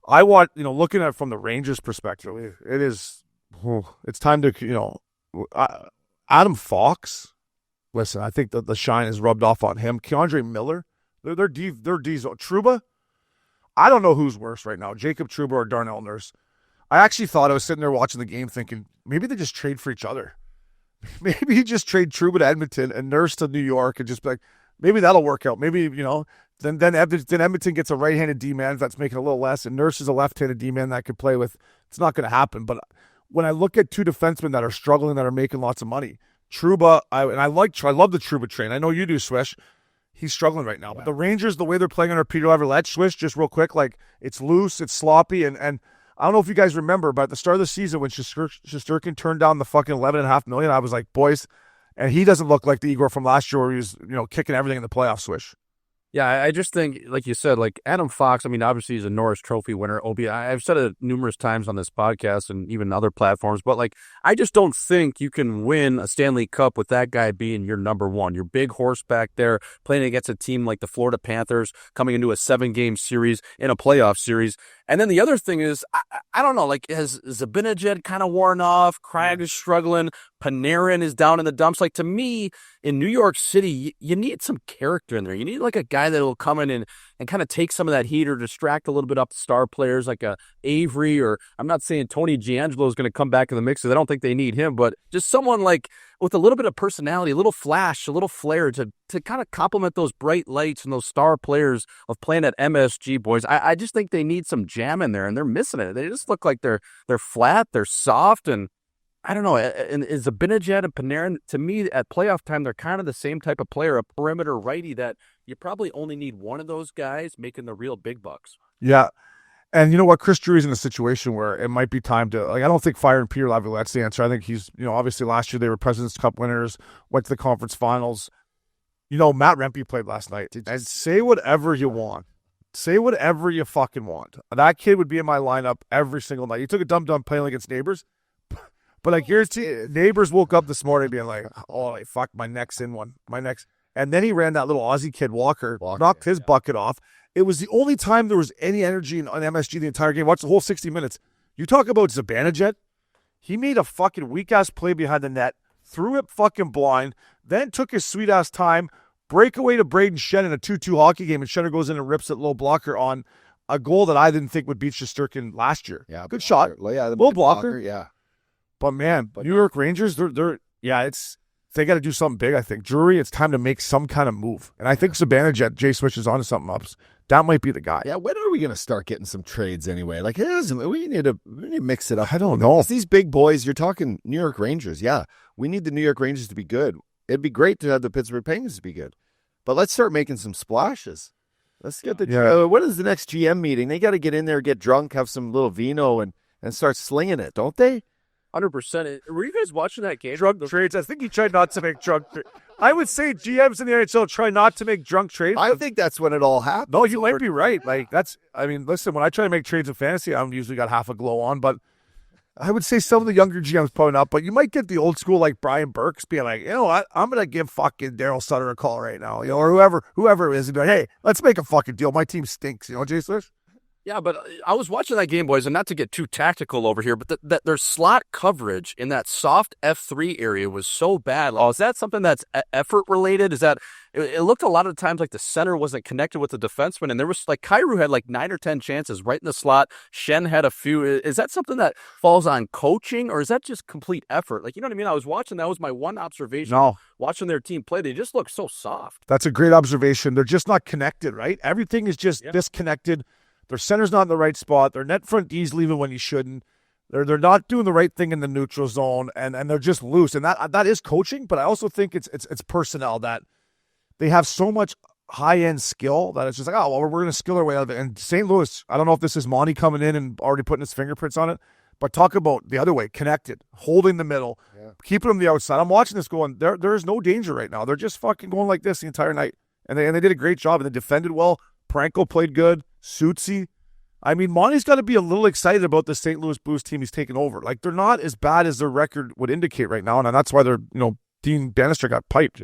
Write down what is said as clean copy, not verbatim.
I want, looking at it from the Rangers' perspective, it's time to, Adam Fox. Listen, I think the shine is rubbed off on him. Keandre Miller, they're diesel. Trouba, I don't know who's worse right now, Jacob Trouba or Darnell Nurse. I actually thought, I was sitting there watching the game thinking, maybe they just trade for each other. Maybe you just trade Trouba to Edmonton and Nurse to New York and just be like, maybe that'll work out. Maybe, then Edmonton gets a right-handed D-man that's making a little less, and Nurse is a left-handed D-man that could play with. It's not going to happen. But when I look at two defensemen that are struggling, that are making lots of money, Trouba, I love the Trouba train. I know you do, Swish. He's struggling right now. Yeah. But the Rangers, the way they're playing under Peter Laviolette, Swish, just real quick, like, it's loose, it's sloppy, and I don't know if you guys remember, but at the start of the season when Shesterkin turned down the fucking $11.5 million, I was like, boys, and he doesn't look like the Igor from last year where he was, kicking everything in the playoffs, Swish. Yeah, I just think, like you said, like Adam Fox, I mean, obviously he's a Norris Trophy winner. I've said it numerous times on this podcast and even other platforms, but like, I just don't think you can win a Stanley Cup with that guy being your number one. Your big horse back there playing against a team like the Florida Panthers coming into a 7-game series in a playoff series. And then the other thing is, I don't know, like, has Zibanejad kind of worn off? Craig is struggling. Panarin is down in the dumps. Like, to me, in New York City, you need some character in there. You need, like, a guy that will come in and kind of take some of that heat or distract a little bit up the star players like a Avery, or I'm not saying Tony Giangelo is going to come back in the mix because I don't think they need him, but just someone like with a little bit of personality, a little flash, a little flair to kind of complement those bright lights and those star players of playing at MSG, boys. I just think they need some jam in there, and they're missing it. They just look like they're flat, they're soft, and I don't know. And is Zibanejad and Panarin, to me, at playoff time, they're kind of the same type of player, a perimeter righty that you probably only need one of those guys making the real big bucks. Yeah. And you know what? Chris Drury's in a situation where it might be time to, like, I don't think firing Peter Laviolette's the answer. I think he's, obviously last year they were President's Cup winners, went to the conference finals. Matt Rempe played last night. And say whatever you want. Say whatever you fucking want. That kid would be in my lineup every single night. He took a dumb playing against Neighbors. But like, Neighbors woke up this morning being like, oh, fuck, my neck's in one. My neck's. And then he ran that little Aussie kid, Walker knocked his bucket off. It was the only time there was any energy on MSG the entire game. Watch the whole 60 minutes. You talk about Zibanejad. He made a fucking weak-ass play behind the net, threw it fucking blind, then took his sweet-ass time, breakaway to Braden Shen in a 2-2 hockey game, and Shenner goes in and rips it low blocker on a goal that I didn't think would beat Shesterkin last year. Yeah, good shot. Yeah, low blocker. Yeah. But, man, New York Rangers, they got to do something big, I think. Drury, it's time to make some kind of move. And I think Zibanejad, Jay Switch is onto something up. That might be the guy. Yeah, when are we going to start getting some trades anyway? Like, we need to mix it up. I don't know. These big boys, you're talking New York Rangers. Yeah, we need the New York Rangers to be good. It'd be great to have the Pittsburgh Penguins to be good. But let's start making some splashes. Let's get what is the next GM meeting? They got to get in there, get drunk, have some little vino, and start slinging it, don't they? 100%. Were you guys watching that game? Drunk trades. I think he tried not to make drunk trades. I would say GMs in the NHL try not to make drunk trades. I think that's when it all happens. No, you might be right. Like, listen, when I try to make trades in fantasy, I'm usually got half a glow on, but I would say some of the younger GMs probably not, but you might get the old school like Brian Burks being like, you know what, I'm going to give fucking Daryl Sutter a call right now, or whoever it is, and be like, hey, let's make a fucking deal. My team stinks, Jay Swish? Yeah, but I was watching that game, boys, and not to get too tactical over here, but their slot coverage in that soft F3 area was so bad. Is that something that's effort related? Is that it looked a lot of times like the center wasn't connected with the defenseman, and there was like Kyrou had like 9 or 10 chances right in the slot. Shen had a few. Is that something that falls on coaching, or is that just complete effort? Like, you know what I mean? I was watching. That was my one observation. No. Watching their team play, they just look so soft. That's a great observation. They're just not connected, right? Everything is just disconnected. Their center's not in the right spot. Their net front D's leaving when he shouldn't. They're not doing the right thing in the neutral zone, and they're just loose. And that is coaching, but I also think it's personnel that they have so much high-end skill that it's just like, oh, well, we're going to skill our way out of it. And St. Louis, I don't know if this is Monty coming in and already putting his fingerprints on it, but talk about the other way, connected, holding the middle, keeping them the outside. I'm watching this going, there is no danger right now. They're just fucking going like this the entire night. And they did a great job, and they defended well. Pranko played good. Sutsy. I mean, Monty's got to be a little excited about the St. Louis Blues team he's taken over. Like, they're not as bad as their record would indicate right now, and that's why they're, Dean Bannister got piped,